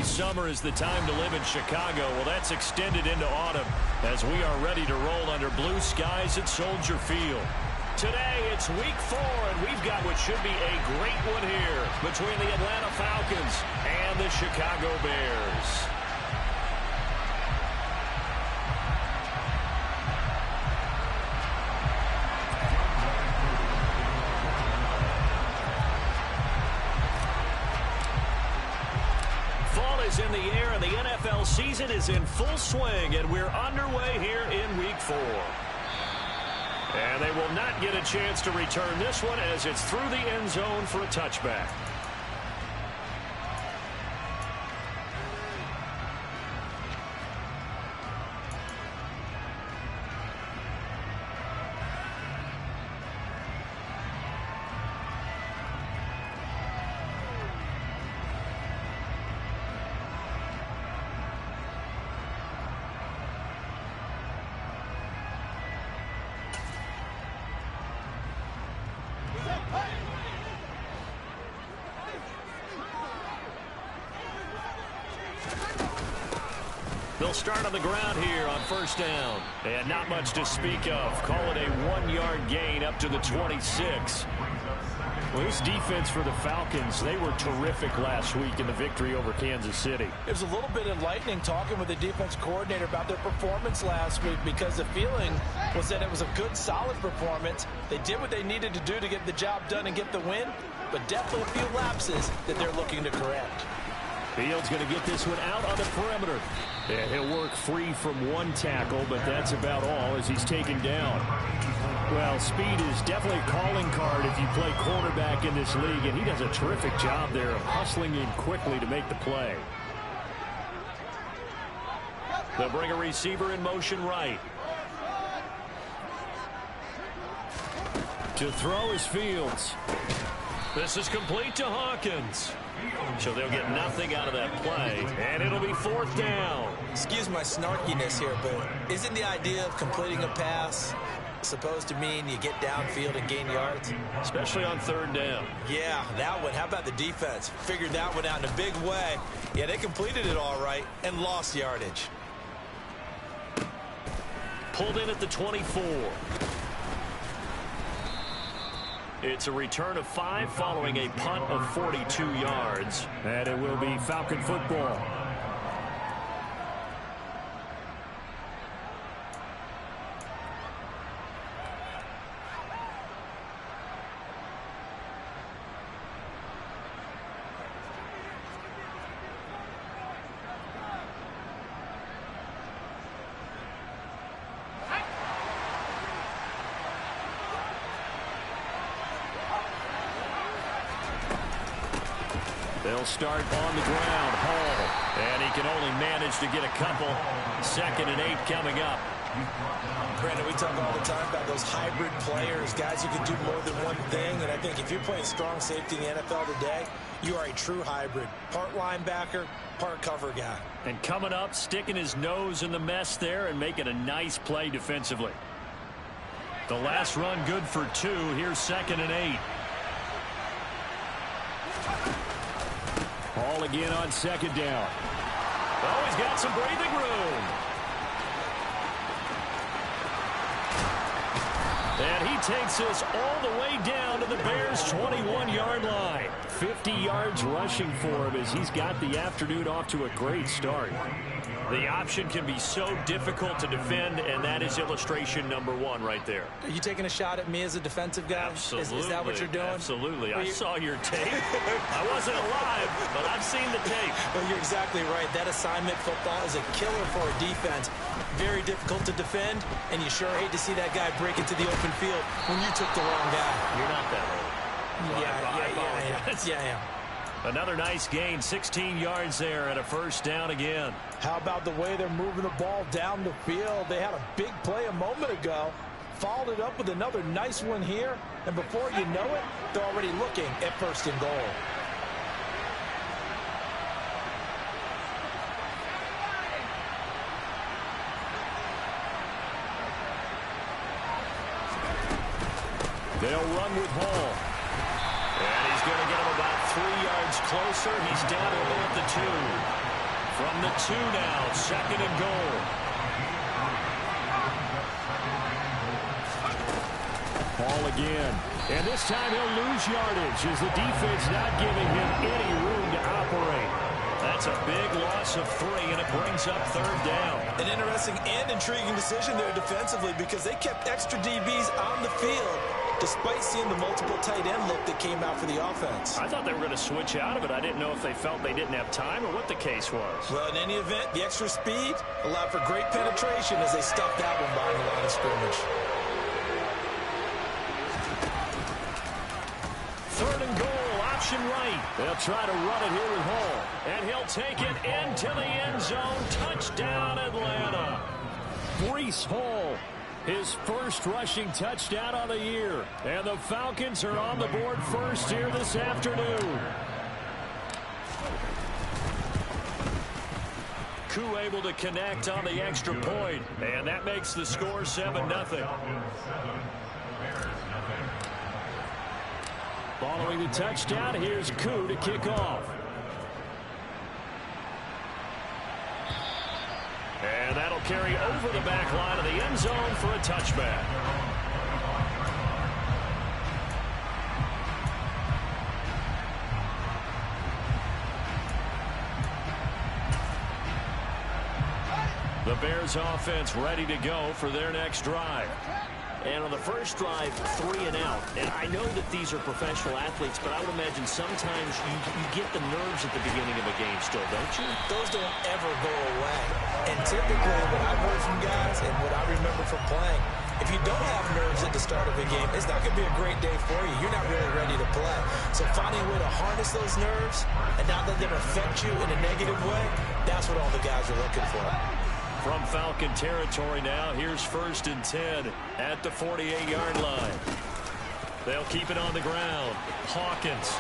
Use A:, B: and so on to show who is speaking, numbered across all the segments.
A: summer is the time to live in Chicago. Well, that's extended into autumn as we are ready to roll under blue skies at Soldier Field. Today, it's week 4, and we've got what should be a great one here between the Atlanta Falcons and the Chicago Bears. Fall is in the air, and the NFL season is in full swing, and we're underway here in week 4. And they will not get a chance to return this one as it's through the end zone for a touchback. They'll start on the ground here on first down. And not much to speak of. Call it a 1-yard gain up to the 26. Well, this defense for the Falcons, they were terrific last week in the victory over Kansas City.
B: It was a little bit enlightening talking with the defense coordinator about their performance last week because the feeling was that it was a good, solid performance. They did what they needed to do to get the job done and get the win, but definitely a few lapses that they're looking to correct.
A: Fields going to get this one out on the perimeter. And he'll work free from one tackle, but that's about all as he's taken down. Well, speed is definitely a calling card if you play quarterback in this league, and he does a terrific job there of hustling in quickly to make the play. They'll bring a receiver in motion right. To throw is Fields. This is complete to Hawkins. So they'll get nothing out of that play, and it'll be 4th down.
B: Excuse my snarkiness here, but isn't the idea of completing a pass supposed to mean you get downfield and gain yards?
A: Especially on 3rd down.
B: Yeah, that one. How about the defense? Figured that one out in a big way. Yeah, they completed it all right and lost yardage.
A: Pulled in at the 24. It's a return of 5 following a punt of 42 yards. And it will be Falcon football. They'll start on the ground. Hall. And he can only manage to get a couple. 2nd and 8 coming up.
B: Brandon, we talk all the time about those hybrid players, guys who can do more than one thing. And I think if you're playing strong safety in the NFL today, you are a true hybrid. Part linebacker, part cover guy.
A: And coming up, sticking his nose in the mess there and making a nice play defensively. The last run good for 2. Here's 2nd and 8. Ball again on 2nd down. Oh, he's got some breathing room. And he takes us all the way down to the Bears' 21-yard line. 50 yards rushing for him as he's got the afternoon off to a great start. The option can be so difficult to defend, and that is illustration number 1 right there.
B: Are you taking a shot at me as a defensive guy?
A: Absolutely.
B: Is that what you're doing?
A: Absolutely. I saw your tape. I wasn't alive, but I've seen the tape.
B: Well, you're exactly right. That assignment football is a killer for a defense. Very difficult to defend, and you sure hate to see that guy break into the open field when you took the wrong guy.
A: You're not that old.
B: Yeah.
A: Another nice gain, 16 yards there and a 1st down again.
B: How about the way they're moving the ball down the field? They had a big play a moment ago, followed it up with another nice one here, and before you know it, they're already looking at 1st and goal.
A: They'll run with Hall. And he's going to get him about 3 yards closer. He's down to about the 2. From the 2 now, 2nd and goal. Ball again. And this time he'll lose yardage as the defense not giving him any room to operate. That's a big loss of 3, and it brings up 3rd down.
B: An interesting and intriguing decision there defensively because they kept extra DBs on the field despite seeing the multiple tight end look that came out for the offense.
A: I thought they were going to switch out of it. I didn't know if they felt they didn't have time or what the case was.
B: Well, in any event, the extra speed allowed for great penetration as they stuffed that one behind the line of scrimmage.
A: 3rd and goal, option right. They'll try to run it here with Hall. And he'll take it into the end zone. Touchdown, Atlanta. Breece Hall, his first rushing touchdown of the year. And the Falcons are on the board first here this afternoon. Koo able to connect on the extra point. And that makes the score 7-0. Following the touchdown, here's Koo to kick off. And that'll carry over the back line of the end zone for a touchback. The Bears offense ready to go for their next drive. And on the first drive, 3 and out. And I know that these are professional athletes, but I would imagine sometimes you get the nerves at the beginning of a game still, don't you?
B: Those don't ever go away. And typically, what I've heard from guys and what I remember from playing, if you don't have nerves at the start of a game, it's not going to be a great day for you. You're not really ready to play. So finding a way to harness those nerves and not let them affect you in a negative way, that's what all the guys are looking for.
A: From Falcon territory now, here's 1st and 10 at the 48-yard line. They'll keep it on the ground. Hawkins.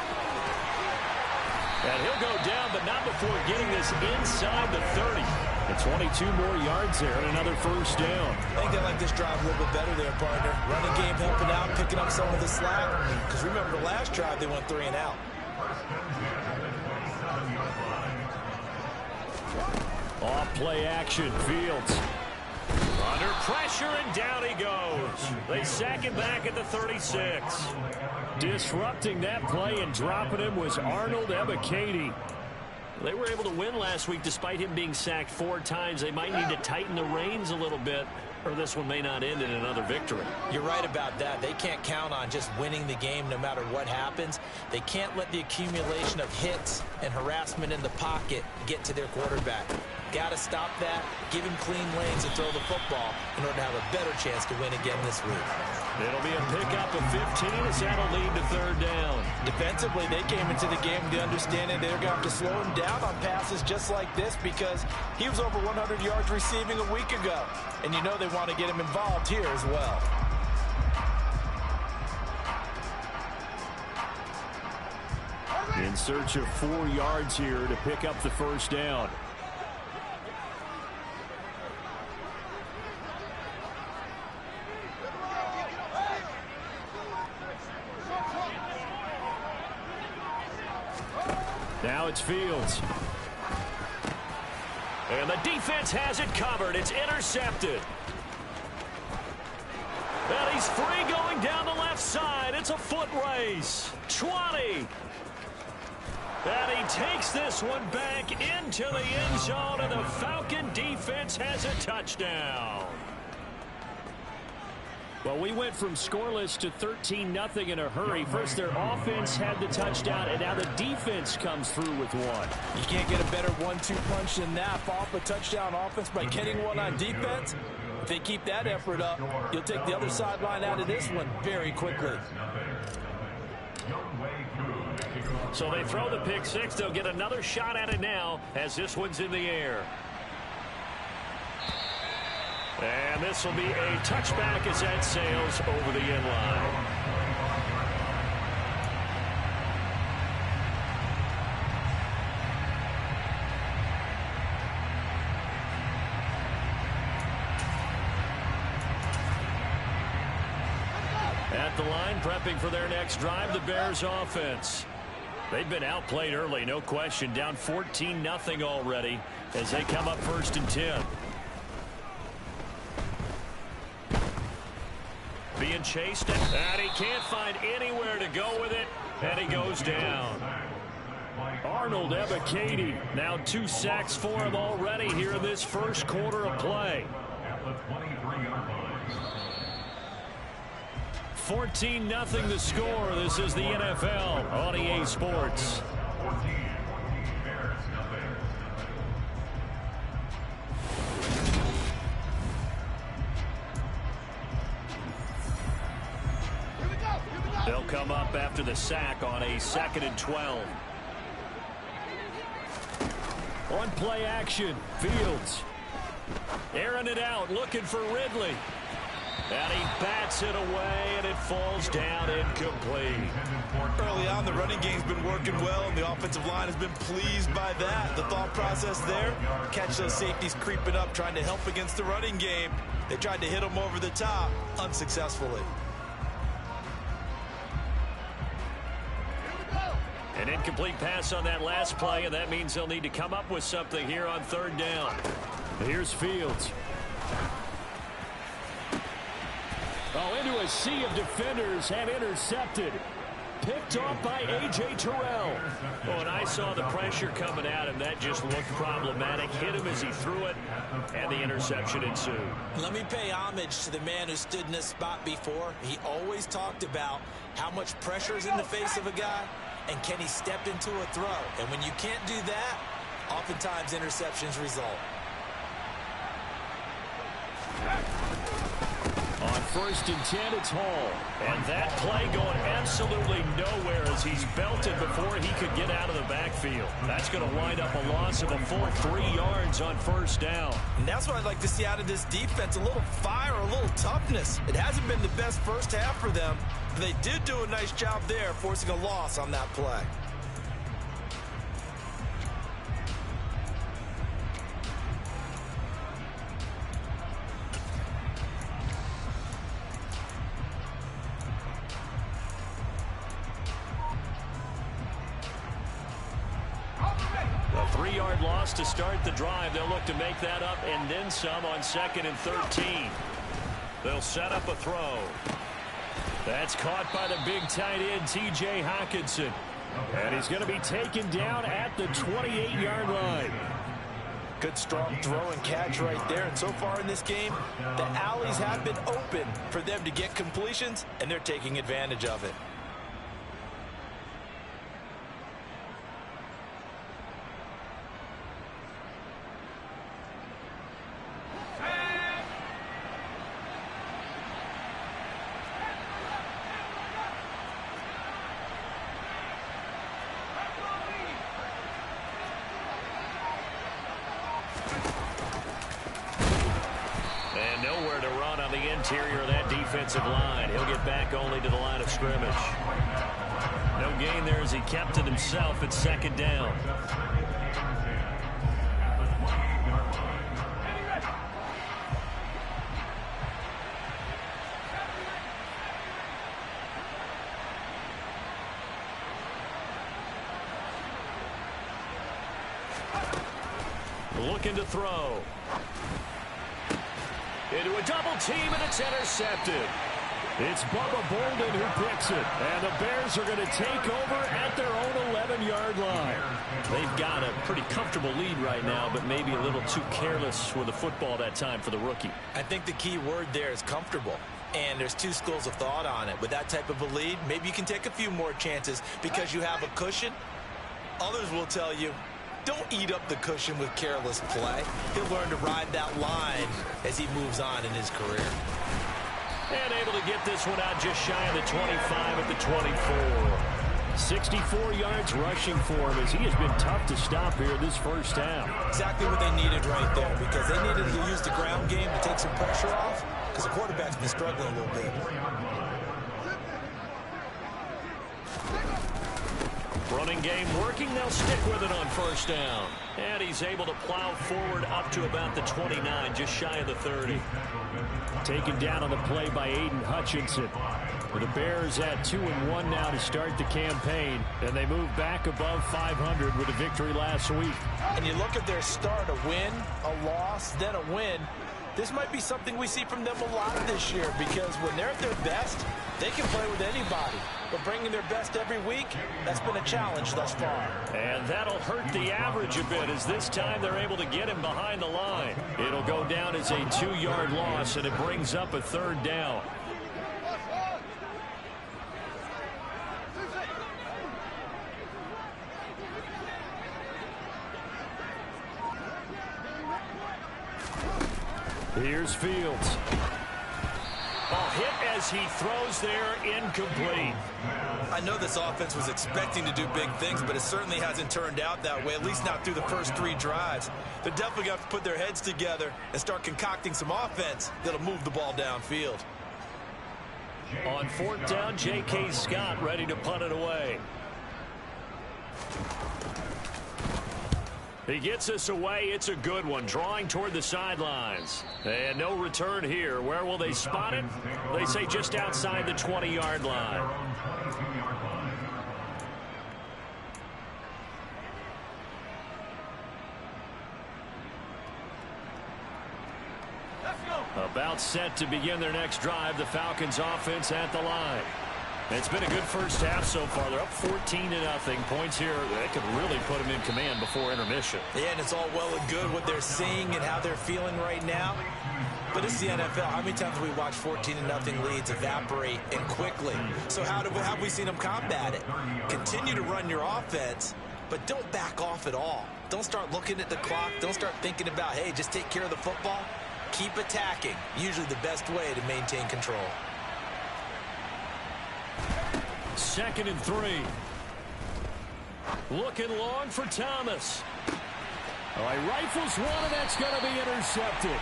A: And he'll go down, but not before getting this inside the 30. And 22 more yards there and another 1st down.
B: I think they like this drive a little bit better there, partner. Running game helping out, picking up some of the slack. Because remember, the last drive, they went 3 and out.
A: Off play action, Fields. Under pressure, and down he goes. They sack him back at the 36. Disrupting that play and dropping him was Arnold Ebiketie. They were able to win last week despite him being sacked 4 times. They might need to tighten the reins a little bit, or this one may not end in another victory.
B: You're right about that. They can't count on just winning the game no matter what happens. They can't let the accumulation of hits and harassment in the pocket get to their quarterback. Got to stop that, give him clean lanes to throw the football in order to have a better chance to win again this week.
A: It'll be a pickup of 15 as that'll lead to 3rd down.
B: Defensively, they came into the game with the understanding they're going to have to slow him down on passes just like this because he was over 100 yards receiving a week ago. And you know they want to get him involved here as well.
A: In search of 4 yards here to pick up the 1st down. Now it's Fields. And the defense has it covered. It's intercepted. And he's free going down the left side. It's a foot race. 20. And he takes this one back into the end zone, and the Falcon defense has a touchdown. Well, we went from scoreless to 13-0 in a hurry. First, their offense had the touchdown, and now the defense comes through with one.
B: You can't get a better 1-2 punch than that. Off a touchdown offense by getting one on defense. If they keep that effort up, you'll take the other sideline out of this one very quickly.
A: So they throw the pick six. They'll get another shot at it now as this one's in the air. And this will be a touchback as that sails over the end line. At the line, prepping for their next drive, the Bears offense. They've been outplayed early, no question. Down 14-0 already as they come up 1st and 10. Being chased, and he can't find anywhere to go with it, and he goes down. Arnold Ebiketie, now 2 sacks for him already here in this first quarter of play. 14-0 the score. This is the NFL on EA Sports. They'll come up after the sack on a 2nd and 12. On play action, Fields. Airing it out, looking for Ridley. And he bats it away, and it falls down incomplete.
B: Early on, the running game's been working well, and the offensive line has been pleased by that. The thought process there, catch those safeties creeping up, trying to help against the running game. They tried to hit them over the top, unsuccessfully.
A: An incomplete pass on that last play, and that means they'll need to come up with something here on 3rd down. Here's Fields. Oh, into a sea of defenders and intercepted. Picked off by A.J. Terrell. Oh, and I saw the pressure coming at him. That just looked problematic. Hit him as he threw it, and the interception ensued.
B: Let me pay homage to the man who stood in this spot before. He always talked about how much pressure is in the face of a guy, and can he step into a throw? And when you can't do that, oftentimes interceptions result.
A: On 1st and 10, it's Hall. And that play going absolutely nowhere as he's belted before he could get out of the backfield. That's going to wind up a loss of a full 3 yards on 1st down.
B: And that's what I'd like to see out of this defense, a little fire, a little toughness. It hasn't been the best first half for them, but they did do a nice job there, forcing a loss on that play.
A: A 3-yard loss to start the drive. They'll look to make that up and then some on 2nd and 13. They'll set up a throw. That's caught by the big tight end, T.J. Hockenson. And he's going to be taken down at the 28-yard line.
B: Good strong throw and catch right there. And so far in this game, the alleys have been open for them to get completions, and they're taking advantage of it.
A: Nowhere to run on the interior of that defensive line. He'll get back only to the line of scrimmage. No gain there as he kept it himself at 2nd down. Looking to throw. Into a double team, and it's intercepted. It's Bubba Bolden who picks it. And the Bears are going to take over at their own 11-yard line. They've got a pretty comfortable lead right now, but maybe a little too careless with the football that time for the rookie.
B: I think the key word there is comfortable. And there's 2 schools of thought on it. With that type of a lead, maybe you can take a few more chances because you have a cushion. Others will tell you, don't eat up the cushion with careless play. He'll learn to ride that line as he moves on in his career.
A: And able to get this one out just shy of the 25 at the 24. 64 yards rushing for him as he has been tough to stop here this first half.
B: Exactly what they needed right there, because they needed to use the ground game to take some pressure off because the quarterback's been struggling a little bit.
A: Running game working. They'll stick with it on 1st down. And he's able to plow forward up to about the 29, just shy of the 30. Taken down on the play by Aiden Hutchinson. The Bears at 2-1 now to start the campaign, and they move back above 500 with a victory last week.
B: And you look at their start, a win, a loss, then a win. This might be something we see from them a lot this year, because when they're at their best, they can play with anybody. But bringing their best every week, that's been a challenge thus far.
A: And that'll hurt the average a bit, as this time they're able to get him behind the line. It'll go down as a 2-yard loss, and it brings up a 3rd down. Here's Fields. Ball hit as he throws there, incomplete.
B: I know this offense was expecting to do big things, but it certainly hasn't turned out that way, at least not through the first 3 drives. They're definitely going to have to put their heads together and start concocting some offense that'll move the ball downfield.
A: On 4th down, J.K. Scott ready to punt it away. He gets us away. It's a good one. Drawing toward the sidelines. And no return here. Where will they spot it? They say just outside the 20-yard line. About set to begin their next drive. The Falcons offense at the line. It's been a good first half so far. They're up 14-0. Points here, they could really put them in command before intermission.
B: Yeah, and it's all well and good what they're seeing and how they're feeling right now. But it's the NFL. How many times have we watched 14-0 leads evaporate and quickly? So how have we seen them combat it? Continue to run your offense, but don't back off at all. Don't start looking at the clock. Don't start thinking about, hey, just take care of the football. Keep attacking. Usually the best way to maintain control.
A: 2nd and 3. Looking long for Thomas. Oh, he rifles one, and that's going to be intercepted.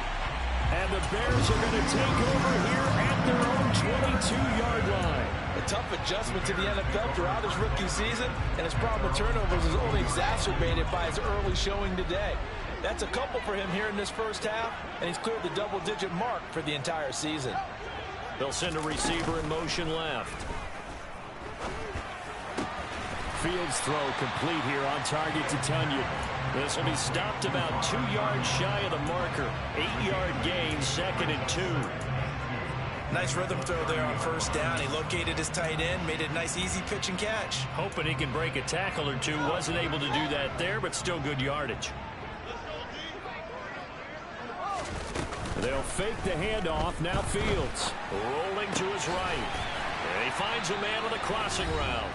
A: And the Bears are going to take over here at their own 22-yard line.
B: A tough adjustment to the NFL throughout his rookie season, and his problem with turnovers is only exacerbated by his early showing today. That's a couple for him here in this first half, and he's cleared the double-digit mark for the entire season.
A: They'll send a receiver in motion left. Fields throw complete here on target to Tunyon. This will be stopped about 2 yards shy of the marker. 8-yard gain, 2nd and 2.
B: Nice rhythm throw there on 1st down. He located his tight end, made it a nice easy pitch and catch.
A: Hoping he can break a tackle or two. Wasn't able to do that there, but still good yardage. They'll fake the handoff. Now Fields rolling to his right. And he finds a man on the crossing route.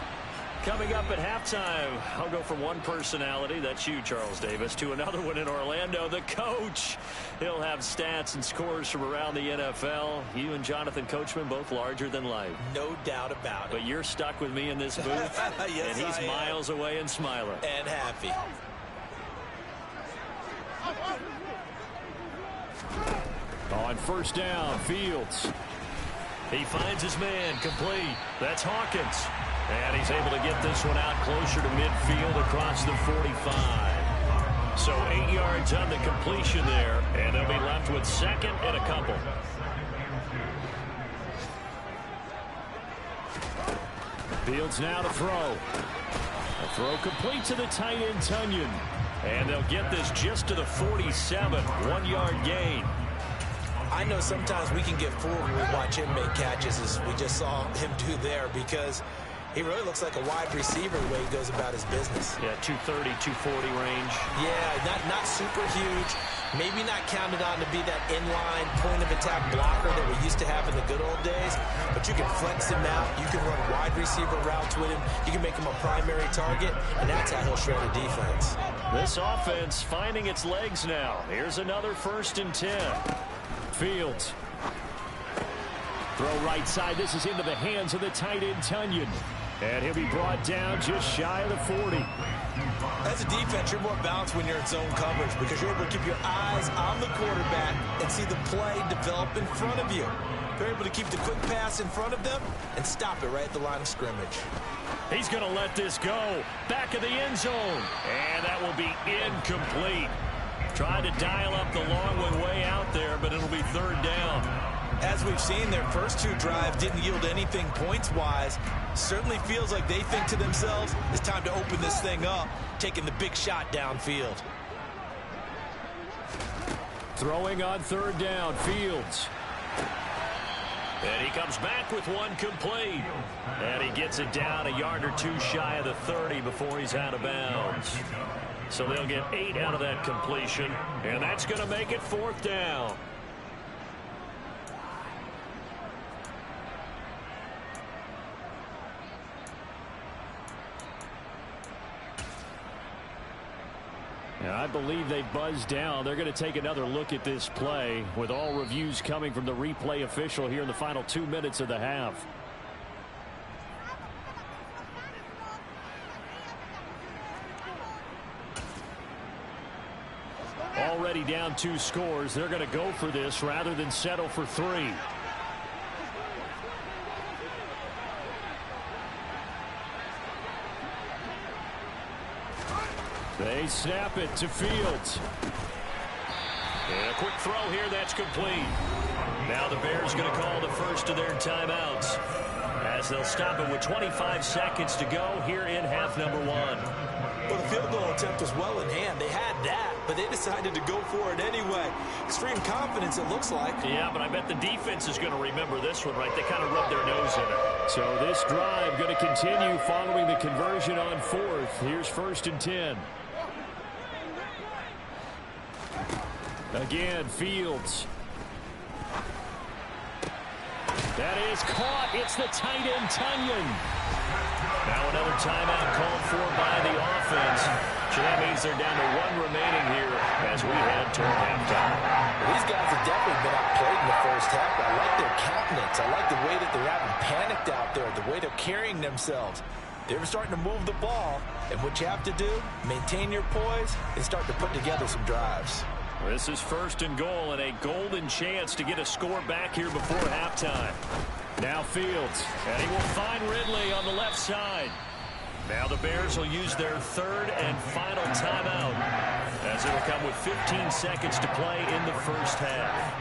A: Coming up at halftime, I'll go from one personality, that's you, Charles Davis, to another one in Orlando, the coach. He'll have stats and scores from around the NFL. You and Jonathan Coachman, both larger than life.
B: No doubt about it.
A: But you're stuck with me in this booth,
B: yes,
A: and he's miles away and smiling.
B: And happy.
A: On 1st down, Fields. He finds his man, complete. That's Hawkins. And he's able to get this one out closer to midfield across the 45. So 8 yards on the completion there, and they'll be left with 2nd and a couple. Fields now to throw. A throw complete to the tight end, Tunyon. And they'll get this just to the 47. 1-yard gain.
B: I know sometimes we can get fooled when we watch him make catches, as we just saw him do there, because he really looks like a wide receiver the way he goes about his business.
A: Yeah, 230, 240 range.
B: Yeah, not super huge. Maybe not counted on to be that inline point-of-attack blocker that we used to have in the good old days. But you can flex him out. You can run wide receiver routes with him. You can make him a primary target, and that's how he'll shred a defense.
A: This offense finding its legs now. Here's another 1st and 10. Fields. Throw right side. This is into the hands of the tight end, Tunyon. And he'll be brought down just shy of the 40.
B: As a defense, you're more balanced when you're in zone coverage because you're able to keep your eyes on the quarterback and see the play develop in front of you. They're able to keep the quick pass in front of them and stop it right at the line of scrimmage.
A: He's going to let this go. Back of the end zone. And that will be incomplete. Tried to dial up the long one way out there, but it'll be 3rd down.
B: As we've seen, their first two drives didn't yield anything points-wise. Certainly feels like they think to themselves, it's time to open this thing up, taking the big shot downfield.
A: Throwing on third down, Fields. And he comes back with one complete. And he gets it down a yard or two shy of the 30 before he's out of bounds. So they'll get 8 out of that completion. And that's going to make it fourth down. And I believe they buzzed down. They're going to take another look at this play with all reviews coming from the replay official here in the final 2 minutes of the half. Already down 2 scores. They're going to go for this rather than settle for 3. They snap it to Fields. And a quick throw here that's complete. Now the Bears going to call the first of their timeouts as they'll stop it with 25 seconds to go here in half number 1.
B: Well, the field goal attempt was well in hand. They had that, but they decided to go for it anyway. Extreme confidence, it looks like.
A: Yeah, but I bet the defense is going to remember this one, right? They kind of rubbed their nose in it. So this drive going to continue following the conversion on fourth. Here's 1st and 10. Again, Fields. That is caught. It's the tight end, Tunyon. Now another timeout called for by the offense. So that means they're down to 1 remaining here as we head toward halftime.
B: These guys have definitely been outplayed in the first half. I like their countenance. I like the way that they haven't panicked out there, the way they're carrying themselves. They're starting to move the ball, and what you have to do, maintain your poise and start to put together some drives.
A: This is 1st and goal and a golden chance to get a score back here before halftime. Now Fields, and he will find Ridley on the left side. Now the Bears will use their 3rd and final timeout as it will come with 15 seconds to play in the first half.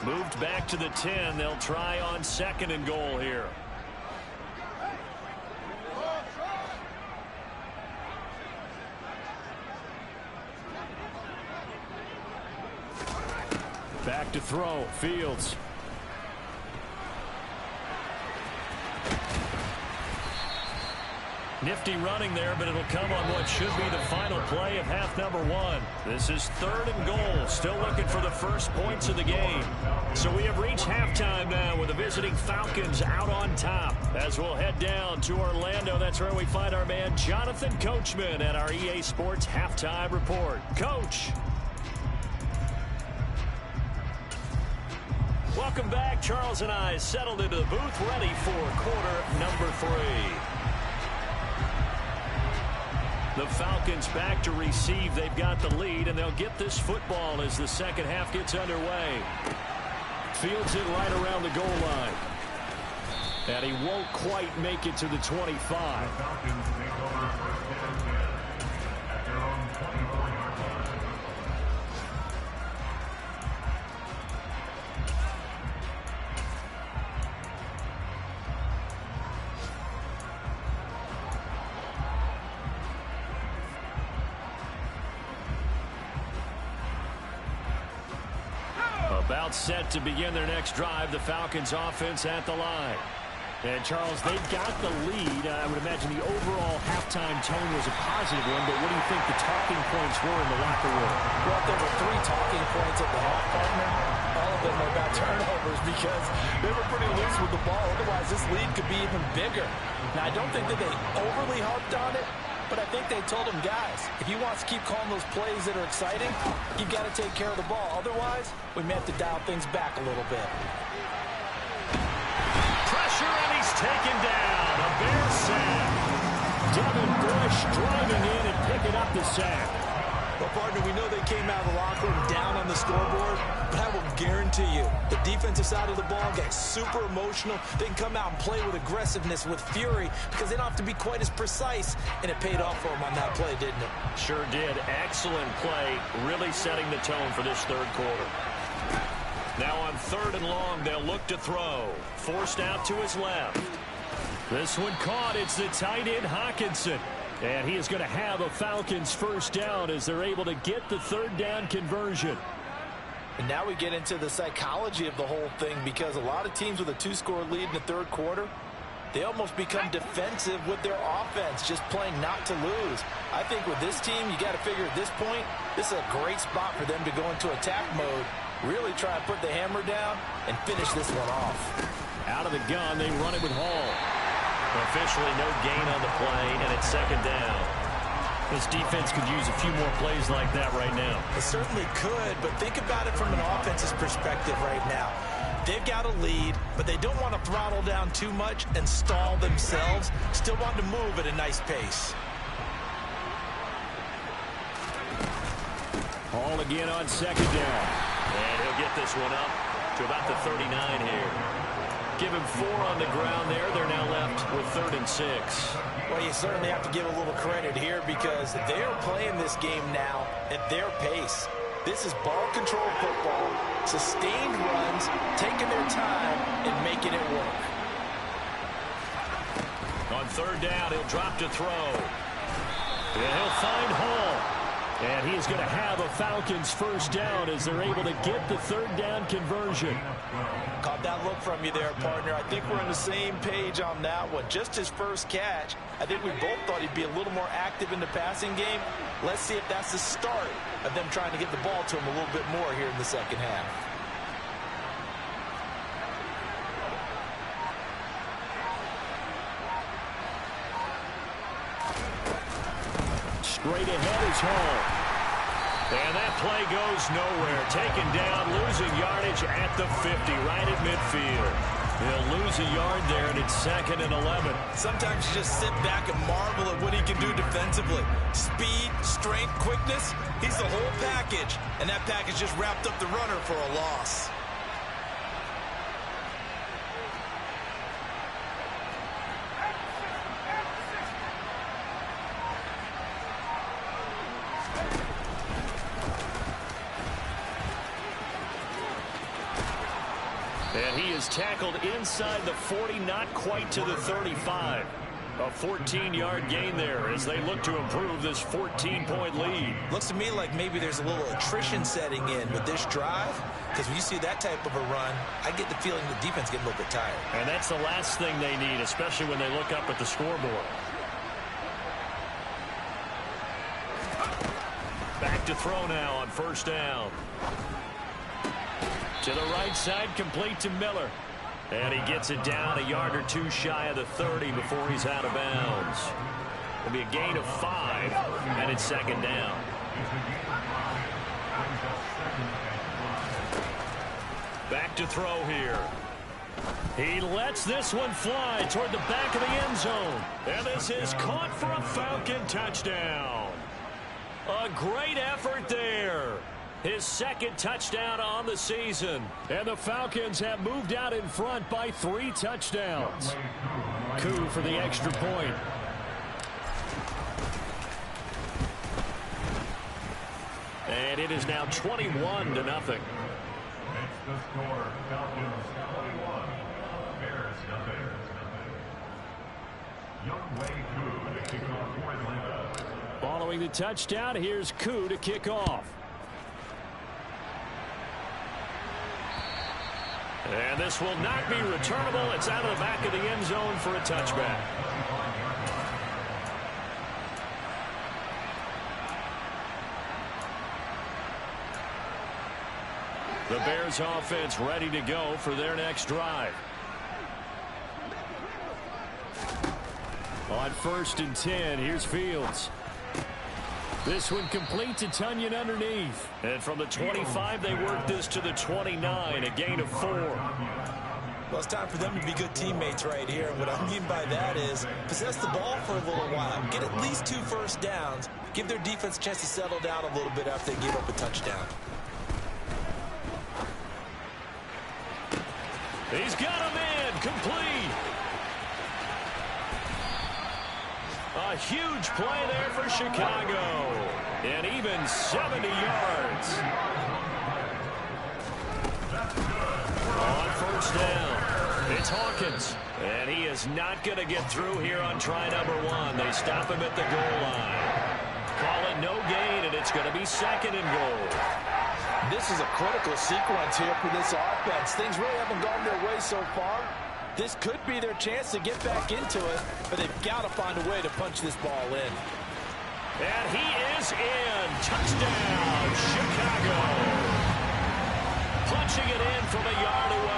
A: Moved back to the 10. They'll try on 2nd and goal here. Back to throw. Fields. Nifty running there, but it'll come on what should be the final play of half number 1. This is 3rd and goal. Still looking for the first points of the game. So we have reached halftime now with the visiting Falcons out on top. As we'll head down to Orlando, that's where we find our man Jonathan Coachman at our EA Sports Halftime Report. Coach. Welcome back. Charles and I settled into the booth, ready for quarter number 3. The Falcons back to receive. They've got the lead, and they'll get this football as the second half gets underway. Fields it right around the goal line. And he won't quite make it to the 25. About set to begin their next drive. The Falcons offense at the line. And Charles, they've got the lead. I would imagine the overall halftime tone was a positive one, but what do you think the talking points were in the locker room?
B: Well, there were 3 talking points at the half, partner. All of them were about turnovers because they were pretty loose with the ball. Otherwise, this lead could be even bigger. Now, I don't think that they overly harped on it, but I think they told him, guys, if he wants to keep calling those plays that are exciting, you've got to take care of the ball. Otherwise, we may have to dial things back a little bit.
A: Pressure, and he's taken down. A Bears sack. Devin Bush driving in and picking up the sack.
B: Well, partner, we know they came out of the locker room down on the scoreboard, but I will guarantee you the defensive side of the ball got super emotional. They can come out and play with aggressiveness, with fury, because they don't have to be quite as precise, and it paid off for them on that play, didn't it?
A: Sure did. Excellent play, really setting the tone for this third quarter. Now on 3rd and long, they'll look to throw. Forced out to his left. This one caught. It's the tight end, Hawkinson. And he is going to have a Falcons first down as they're able to get the 3rd down conversion.
B: And now we get into the psychology of the whole thing, because a lot of teams with a 2-score lead in the third quarter, they almost become defensive with their offense, just playing not to lose. I think with this team, you got to figure at this point, this is a great spot for them to go into attack mode, really try and put the hammer down and finish this one off.
A: Out of the gun, they run it with Hall. Officially no gain on the play, and it's 2nd down. This defense could use a few more plays like that right now.
B: It certainly could, but think about it from an offense's perspective right now. They've got a lead, but they don't want to throttle down too much and stall themselves. Still want to move at a nice pace.
A: Hall again on 2nd down. And he'll get this one up to about the 39 here. Give him 4 on the ground there. They're now left with 3rd and 6.
B: Well, you certainly have to give a little credit here, because they're playing this game now at their pace. This is ball control football, sustained runs, taking their time and making it work.
A: On 3rd down, he'll drop to throw. And he'll find Hall. And he's going to have a Falcons first down as they're able to get the 3rd down conversion.
B: Caught that look from you there, partner. I think we're on the same page on that one. Just his first catch. I think we both thought he'd be a little more active in the passing game. Let's see if that's the start of them trying to get the ball to him a little bit more here in the second half.
A: Straight ahead is Hall. And that play goes nowhere. Taken down, losing yardage at the 50, right at midfield. He'll lose a yard there, and it's 2nd and 11.
B: Sometimes you just sit back and marvel at what he can do defensively. Speed, strength, quickness, he's the whole package. And that package just wrapped up the runner for a loss.
A: And he is tackled inside the 40, not quite to the 35. A 14-yard gain there as they look to improve this 14-point lead.
B: Looks to me like maybe there's a little attrition setting in with this drive, because when you see that type of a run, I get the feeling the defense getting a little bit tired.
A: And that's the last thing they need, especially when they look up at the scoreboard. Back to throw now on 1st down. To the right side, complete to Miller. And he gets it down a yard or 2 shy of the 30 before he's out of bounds. It'll be a gain of 5, and it's 2nd down. Back to throw here. He lets this one fly toward the back of the end zone. And this is caught for a Falcon touchdown. A great effort there. His 2nd touchdown on the season. And the Falcons have moved out in front by 3 touchdowns. Coup for the extra point. And it is now 21-0. Following the touchdown, here's Coup to kick off. And this will not be returnable. It's out of the back of the end zone for a touchback. The Bears offense ready to go for their next drive. On 1st and 10, here's Fields. This one complete to Tunyon underneath. And from the 25, they work this to the 29, a gain of 4.
B: Well, it's time for them to be good teammates right here. And what I mean by that is possess the ball for a little while. Get at least 2 first downs. Give their defense a chance to settle down a little bit after they give up a touchdown.
A: He's got him in. Complete. A huge play there for Chicago. And even 70 yards. On first down, it's Hawkins. And he is not going to get through here on try number 1. They stop him at the goal line. Call it no gain, and it's going to be 2nd and goal.
B: This is a critical sequence here for this offense. Things really haven't gone their way so far. This could be their chance to get back into it, but they've got to find a way to punch this ball in.
A: And he is in. Touchdown, Chicago. Punching it in from a yard away.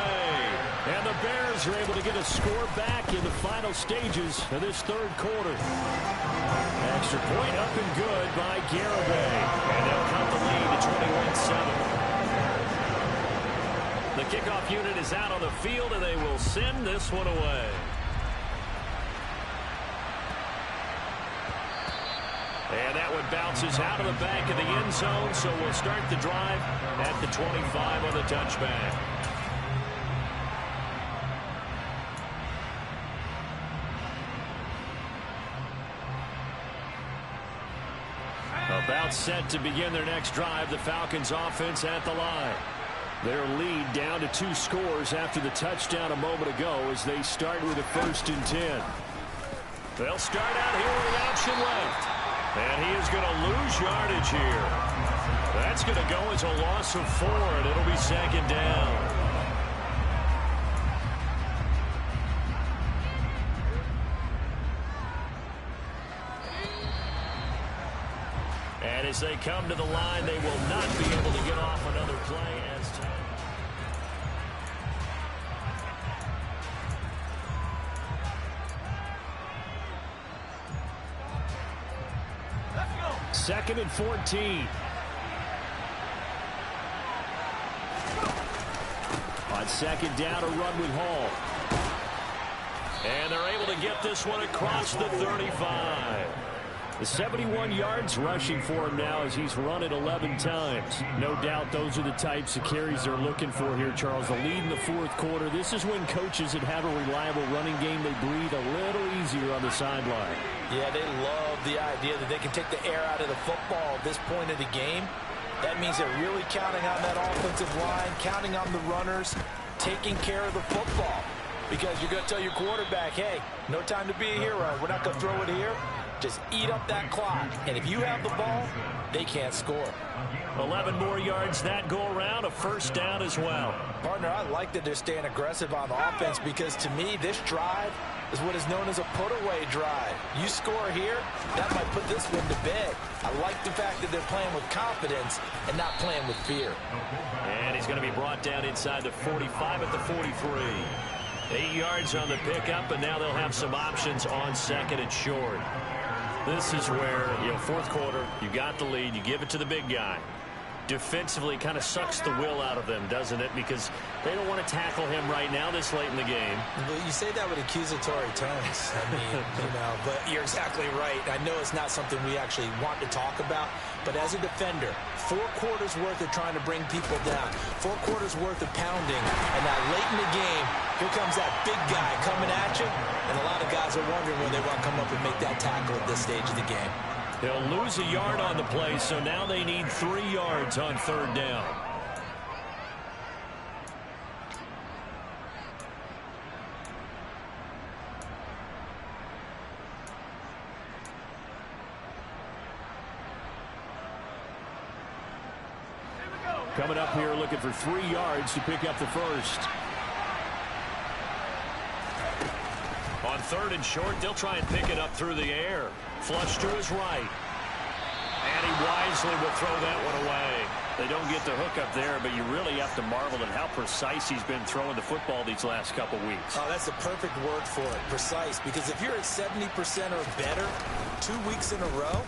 A: And the Bears are able to get a score back in the final stages of this 3rd quarter. Extra point up and good by Garibay. And they'll cut the lead to 21-7. The kickoff unit is out on the field, and they will send this one away. And that one bounces out of the back of the end zone, so we'll start the drive at the 25 on the touchback. About set to begin their next drive, the Falcons offense at the line. Their lead down to 2 scores after the touchdown a moment ago as they start with a 1st and 10. They'll start out here with the option left. And he is going to lose yardage here. That's going to go as a loss of 4, and it'll be 2nd down. And as they come to the line, they will not be able to get off another play as time. Second and 14. On 2nd down, a run with Hall. And they're able to get this one across the 35. The 71 yards rushing for him now as he's run it 11 times. No doubt those are the types of carries they're looking for here, Charles. The lead in the 4th quarter. This is when coaches that have a reliable running game, they breathe a little easier on the sideline.
B: Yeah, they love the idea that they can take the air out of the football at this point of the game. That means they're really counting on that offensive line, counting on the runners, taking care of the football. Because you're going to tell your quarterback, hey, no time to be a hero. We're not going to throw it here. Just eat up that clock. And if you have the ball, they can't score.
A: 11 more yards that go around, a 1st down as well.
B: Partner, I like that they're staying aggressive on offense because to me, this drive is what is known as a put-away drive. You score here, that might put this one to bed. I like the fact that they're playing with confidence and not playing with fear.
A: And he's going to be brought down inside the 45 at the 43. 8 yards on the pickup, and now they'll have some options on 2nd and short. This is where, 4th quarter, you got the lead, you give it to the big guy. Defensively kind of sucks the will out of them, doesn't it? Because they don't want to tackle him right now this late in the game.
B: Well, you say that with accusatory tones. I mean, but you're exactly right. I know it's not something we actually want to talk about, but as a defender, 4 quarters worth of trying to bring people down, 4 quarters worth of pounding, and now late in the game, here comes that big guy coming at you, and a lot of guys are wondering when they want to come up and make that tackle at this stage of the game.
A: They'll lose a yard on the play, so now they need 3 yards on 3rd down. Coming up here looking for 3 yards to pick up the 1st. On 3rd and short, they'll try and pick it up through the air. Flush to his right. And he wisely will throw that one away. They don't get the hook up there, but you really have to marvel at how precise he's been throwing the football these last couple weeks.
B: Oh, that's the perfect word for it, precise. Because if you're at 70% or better 2 weeks in a row,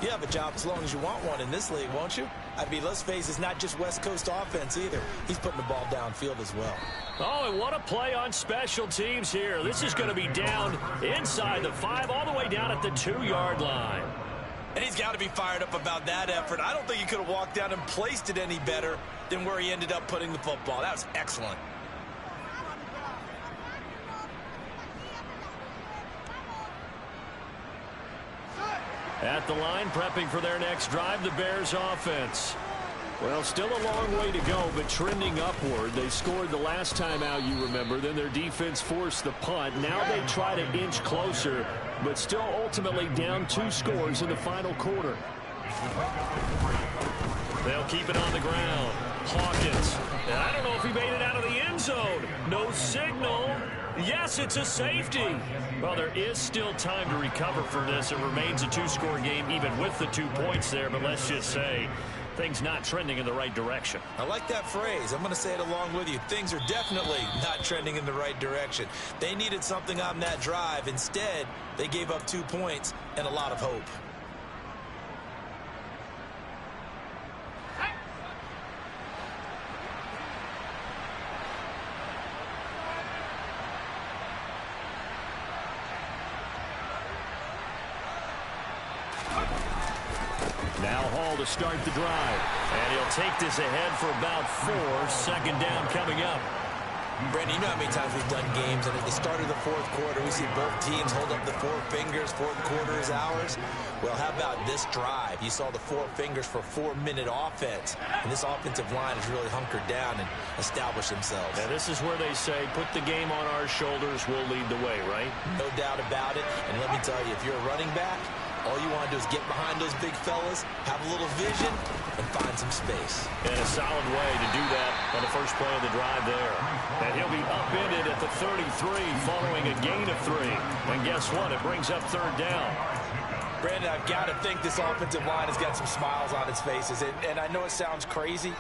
B: You have a job as long as you want one in this league, won't you? I mean, let's face it, it's not just West Coast offense either. He's putting the ball downfield as well.
A: Oh, and what a play on special teams here. This is going to be down inside the 5, all the way down at the 2-yard line.
B: And he's got to be fired up about that effort. I don't think he could have walked down and placed it any better than where he ended up putting the football. That was excellent.
A: At the line, prepping for their next drive, the Bears offense. Well, still a long way to go, but trending upward. They scored the last time out, you remember. Then their defense forced the punt. Now they try to inch closer, but still ultimately down 2 scores in the final quarter. They'll keep it on the ground. Hawkins. And I don't know if he made it out of the end zone. No signal. Yes, it's a safety. Well, there is still time to recover from this. It remains a 2-score game even with the 2 points there, but let's just say things not trending in the right direction.
B: I like that phrase. I'm going to say it along with you. Things are definitely not trending in the right direction. They needed something on that drive. Instead, they gave up 2 points and a lot of hope.
A: Now Hall to start the drive. And he'll take this ahead for about 4. Second down coming up.
B: Brandon, you know how many times we've done games, and at the start of the 4th quarter, we see both teams hold up the 4 fingers, 4th quarter is ours. Well, how about this drive? You saw the 4 fingers for 4-minute offense, and this offensive line has really hunkered down and established themselves.
A: And this is where they say, put the game on our shoulders, we'll lead the way, right?
B: No doubt about it, and let me tell you, if you're a running back, all you want to do is get behind those big fellas, have a little vision, and find some space.
A: And a solid way to do that on the first play of the drive there. And he'll be upended at the 33 following a gain of 3. And guess what? It brings up 3rd down.
B: Brandon, I've got to think this offensive line has got some smiles on its faces. And I know it sounds crazy,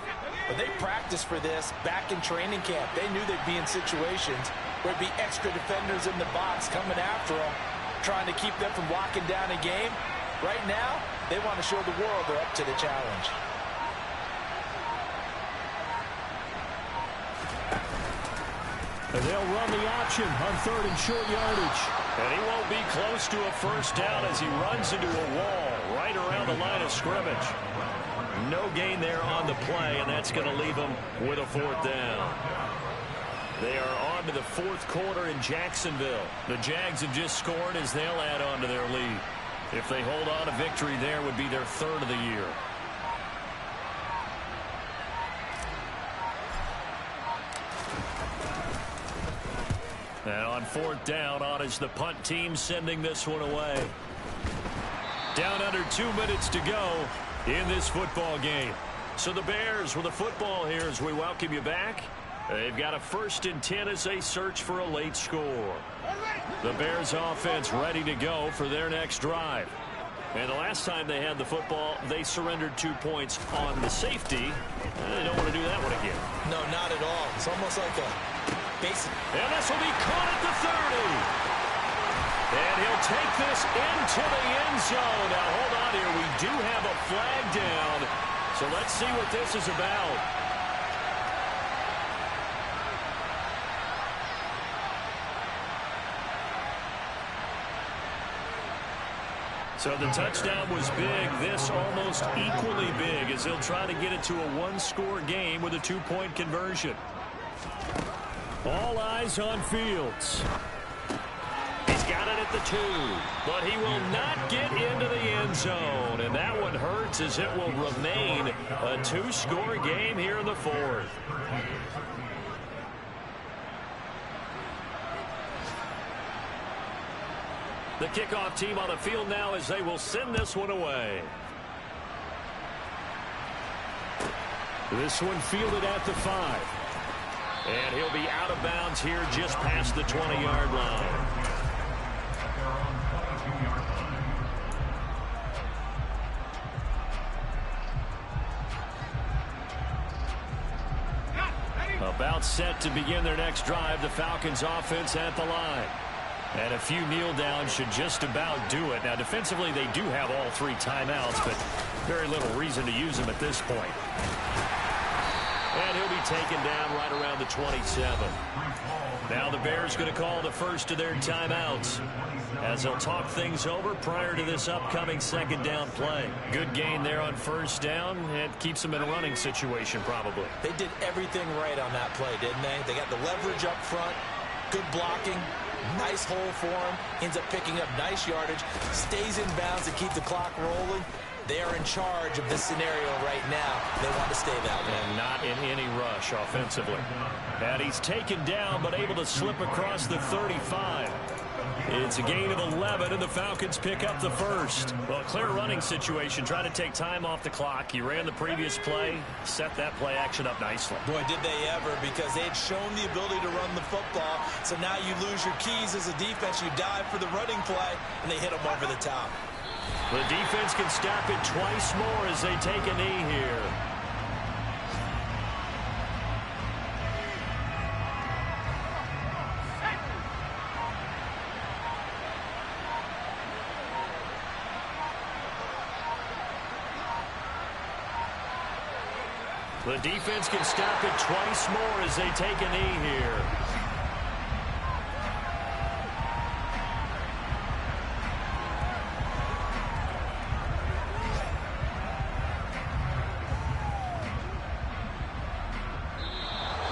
B: but they practiced for this back in training camp. They knew they'd be in situations where there'd be extra defenders in the box coming after them, trying to keep them from locking down a game. Right now, they want to show the world they're up to the challenge.
A: And they'll run the option on 3rd and short yardage. And he won't be close to a first down as he runs into a wall right around the line of scrimmage. No gain there on the play, and that's going to leave him with a 4th down. They are on to the 4th quarter in Jacksonville. The Jags have just scored as they'll add on to their lead. If they hold on, a victory there would be their 3rd of the year. And on 4th down, on is the punt team sending this one away. Down under 2 minutes to go in this football game. So the Bears with the football here as we welcome you back. They've got a 1st and 10 as they search for a late score. The Bears offense ready to go for their next drive. And the last time they had the football, they surrendered 2 points on the safety. They don't want to do that one again.
B: No, not at all. It's almost like a basic.
A: And this will be caught at the 30. And he'll take this into the end zone. Now, hold on here. We do have a flag down. So let's see what this is about. So the touchdown was big. This almost equally big as they'll try to get it to a 1-score game with a 2-point conversion. All eyes on Fields. He's got it at the 2, but he will not get into the end zone. And that one hurts as it will remain a 2-score game here in the 4th. The kickoff team on the field now as they will send this one away. This one fielded at the 5. And he'll be out of bounds here just past the 20-yard line. About set to begin their next drive, the Falcons offense at the line. And a few kneel downs should just about do it. Now, defensively, they do have all 3 timeouts, but very little reason to use them at this point. And he'll be taken down right around the 27. Now the Bears going to call the first of their timeouts as they'll talk things over prior to this upcoming second down play. Good gain there on first down. It keeps them in a running situation probably.
B: They did everything right on that play, didn't they? They got the leverage up front, good blocking, nice hole for him, ends up picking up nice yardage, stays in bounds to keep the clock rolling. They are in charge of this scenario right now. They want to stay that way.
A: And not in any rush offensively. And he's taken down, but able to slip across the 35. It's a gain of 11, and the Falcons pick up the first. Well, clear running situation. Try to take time off the clock. He ran the previous play, set that play action up nicely.
B: Boy, did they ever, because they had shown the ability to run the football. So now you lose your keys as a defense. You dive for the running play, and they hit them over the top.
A: The defense can stop it twice more as they take a knee here. The defense can stop it twice more as they take a knee here.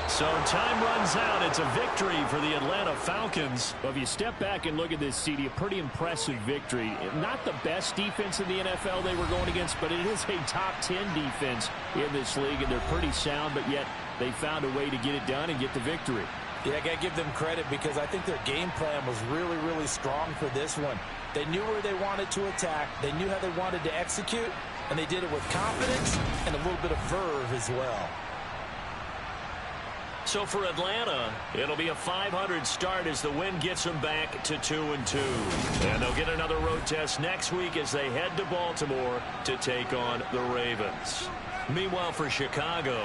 A: So time runs out. It's a victory for the Atlanta Falcons. Well, if you step back and look at this, CD, a pretty impressive victory. Not the best defense in the NFL they were going against, but it is a top 10 defense in this league, and they're pretty sound, but yet they found a way to get it done and get the victory.
B: Yeah, I got to give them credit because I think their game plan was really, really strong for this one. They knew where they wanted to attack. They knew how they wanted to execute, and they did it with confidence and a little bit of verve as well.
A: So for Atlanta, it'll be a 500 start as the win gets them back to 2-2. And they'll get another road test next week as they head to Baltimore to take on the Ravens. Meanwhile, for Chicago,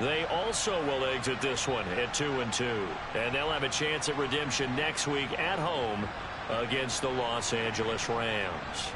A: they also will exit this one at 2-2. And they'll have a chance at redemption next week at home against the Los Angeles Rams.